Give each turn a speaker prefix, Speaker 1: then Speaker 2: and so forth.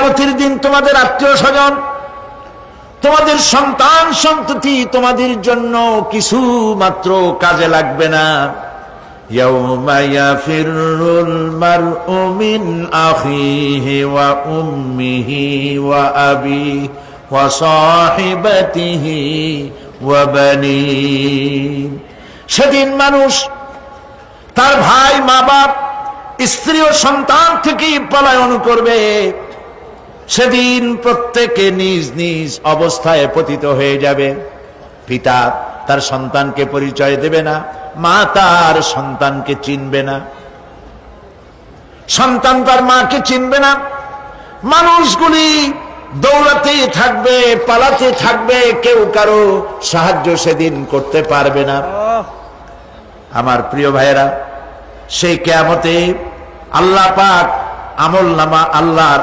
Speaker 1: কিয়ামতের দিন তোমাদের আত্মীয় স্বজন, তোমাদের সন্তান সন্ততি তোমাদের জন্য কিছু মাত্র কাজে লাগবে না। ইয়াউমা ইয়াফিরুল মারউ মিন আখিহি ওয়া উম্মিহি ওয়া আবিহি ওয়া সাহিবাতিহি ওয়া বানিহি। সেদিন মানুষ তার ভাই, মা বাপ, স্ত্রী ও সন্তান থেকে পলায়ন করবে। সেদিন প্রত্যেকে নিজ নিজ অবস্থায় পতিত হয়ে যাবে। পিতা তার সন্তানকে পরিচয় দেবে না, মা তার সন্তানকে চিনবে না, সন্তান তার মাকে চিনবে না। মানুষগুলি দৌড়াতে থাকবে, পালাতে থাকবে, কেউ কারো সাহায্য সেদিন করতে পারবে না। আমার প্রিয় ভাইয়েরা, সেই কিয়ামতে আল্লাহ পাক আমলনামা আল্লাহর